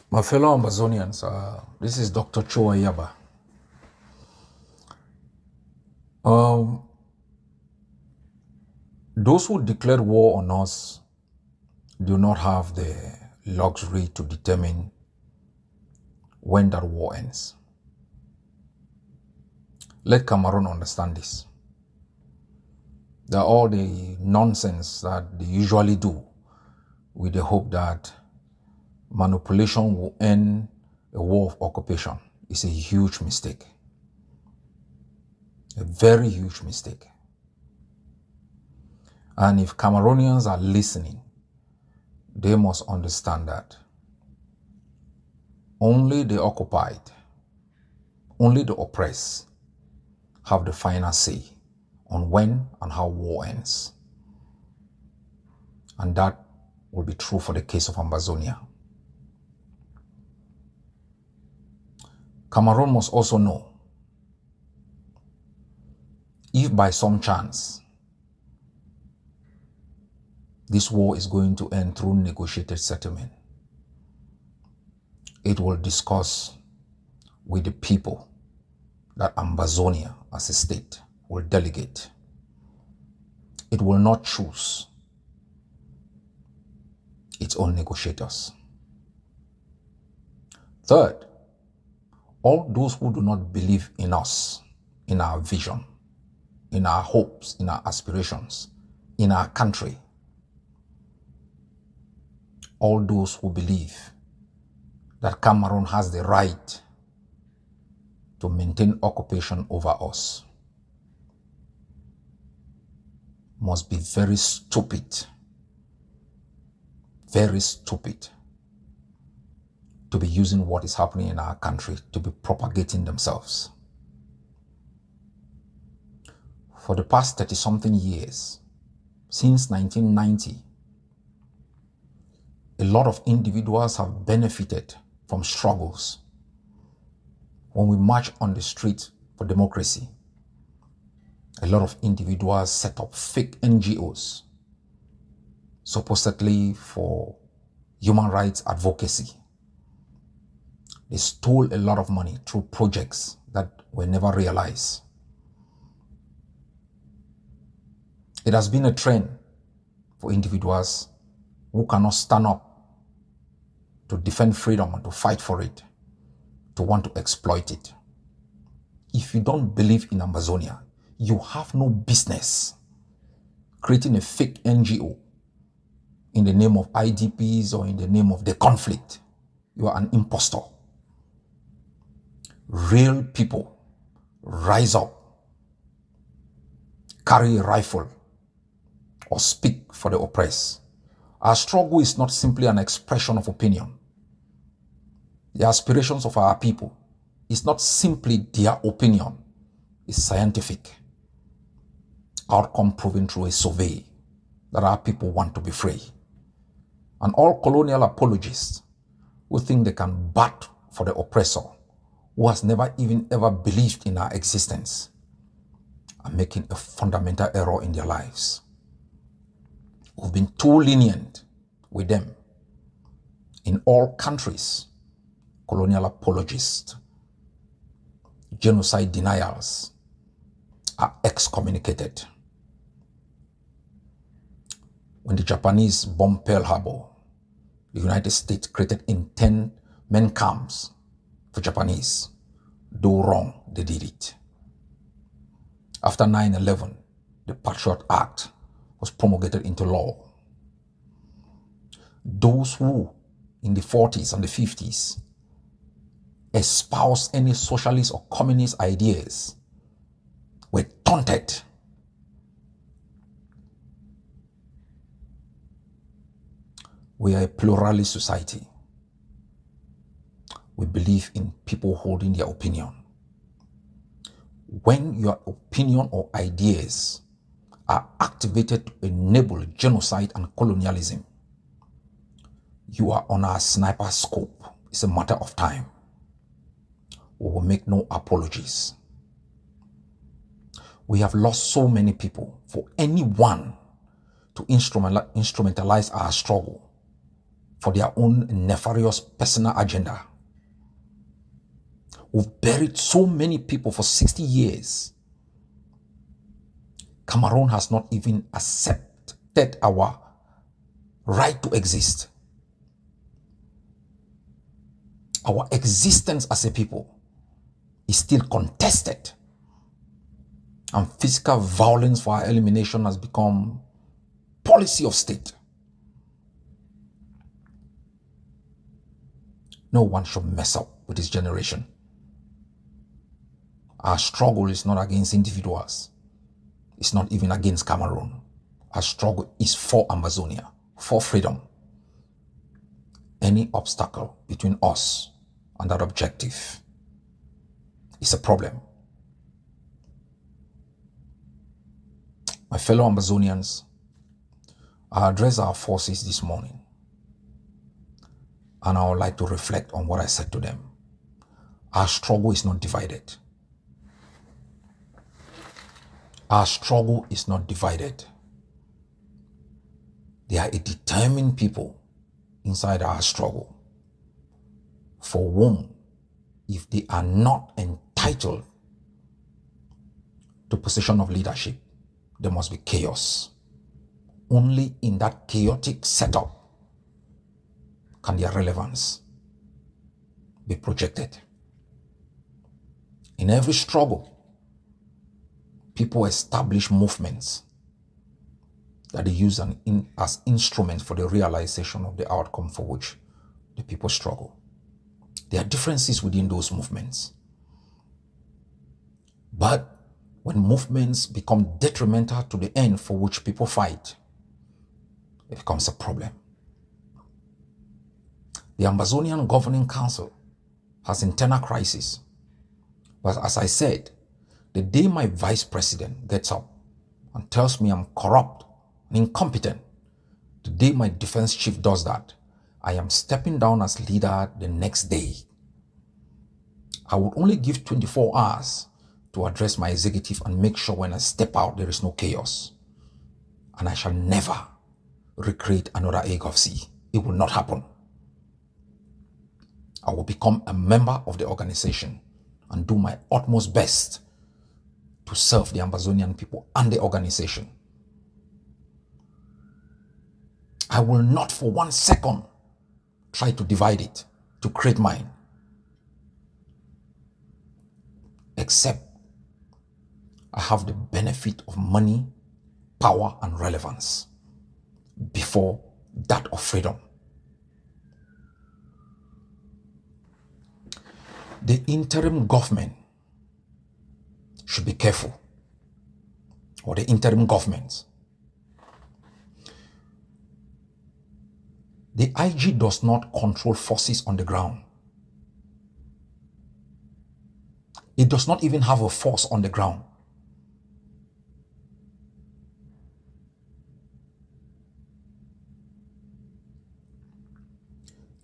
My fellow Ambazonians, this is Dr. CHO AYABA. Um, those who declared war on us do not have the luxury to determine when that war ends. Let Cameroon understand this. That all the nonsense that they usually do with the hope that manipulation will end a war of occupation is a huge mistake. A very huge mistake. And if Cameroonians are listening, they must understand that only the occupied, only the oppressed have the final say on when and how war ends. And that will be true for the case of Ambazonia. Cameroon must also know, if by some chance this war is going to end through negotiated settlement, it will discuss with the people that Ambazonia as a state will delegate. It will not choose its own negotiators. Third, all those who do not believe in us, in our vision, in our hopes, in our aspirations, in our country, all those who believe that Cameroon has the right to maintain occupation over us must be very stupid to be using what is happening in our country to be propagating themselves. For the past 30-something years, since 1990, a lot of individuals have benefited from struggles. When we march on the street for democracy, a lot of individuals set up fake NGOs, supposedly for human rights advocacy. They stole a lot of money through projects that were never realized. It has been a trend for individuals who cannot stand up to defend freedom and to fight for it, to want to exploit it. If you don't believe in Ambazonia, you have no business creating a fake NGO in the name of IDPs or in the name of the conflict. You are an impostor. Real people rise up, carry a rifle, or speak for the oppressed. Our struggle is not simply an expression of opinion. The aspirations of our people is not simply their opinion. It's scientific. Outcome proven through a survey that our people want to be free. And all colonial apologists who think they can bat for the oppressor, who has never even ever believed in our existence, are making a fundamental error in their lives. We've been too lenient with them. In all countries, colonial apologists, genocide denials are excommunicated. When the Japanese bombed Pearl Harbor, the United States created internment camps for Japanese. Though wrong, they did it. After 9/11, the Patriot Act was promulgated into law. Those who, in the 40s and the 50s, espoused any socialist or communist ideas were taunted. We are a pluralist society. We believe in people holding their opinion. When your opinion or ideas are activated to enable genocide and colonialism, you are on our sniper scope. It's a matter of time. We will make no apologies. We have lost so many people. For anyone to instrumentalize our struggle for their own nefarious personal agenda. We've buried so many people for 60 years. Cameroon has not even accepted our right to exist. Our existence as a people is still contested. And physical violence for our elimination has become policy of state. No one should mess up with this generation. Our struggle is not against individuals. It's not even against Cameroon. Our struggle is for Ambazonia, for freedom. Any obstacle between us and that objective is a problem. My fellow Ambazonians, I address our forces this morning, and I would like to reflect on what I said to them. Our struggle is not divided. Our struggle is not divided. They are a determined people inside our struggle, for whom, if they are not entitled to position of leadership, there must be chaos. Only in that chaotic setup can their relevance be projected. In every struggle, people establish movements that they use as instruments for the realization of the outcome for which the people struggle. There are differences within those movements. But when movements become detrimental to the end for which people fight, it becomes a problem. The Ambazonian Governing Council has internal crisis. But as I said, the day my vice president gets up and tells me I'm corrupt and incompetent, the day my defense chief does that, I am stepping down as leader the next day. I would only give 24 hours to address my executive and make sure when I step out there is no chaos. And I shall never recreate another egg of sea. It will not happen. I will become a member of the organization and do my utmost best to serve the Ambazonian people and the organization. I will not for 1 second try to divide it, to create mine, except I have the benefit of money, power, and relevance before that of freedom. The interim government should be careful, or the interim government. The IG does not control forces on the ground. It does not even have a force on the ground.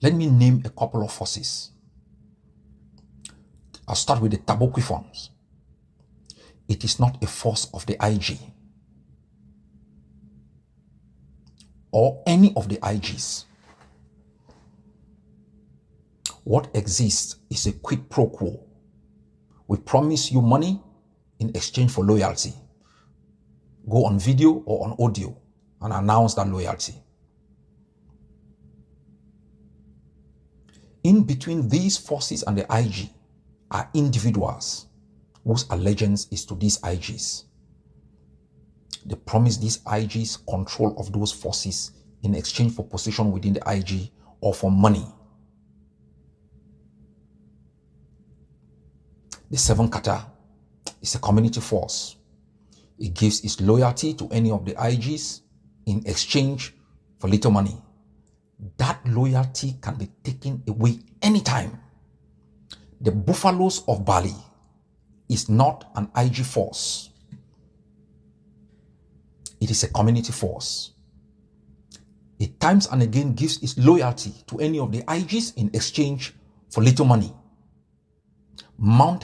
Let me name a couple of forces. I'll start with the Tabokwi forms. It is not a force of the IG or any of the IGs. What exists is a quid pro quo. We promise you money in exchange for loyalty. Go on video or on audio and announce that loyalty. In between these forces and the IG are individuals whose allegiance is to these IGs. They promise these IGs control of those forces in exchange for position within the IG or for money. The 7 Kata is a community force. It gives its loyalty to any of the IGs in exchange for little money. That loyalty can be taken away anytime. The Buffaloes of Bali is not an IG force. It is a community force. It times and again gives its loyalty to any of the IGs in exchange for little money. Mounted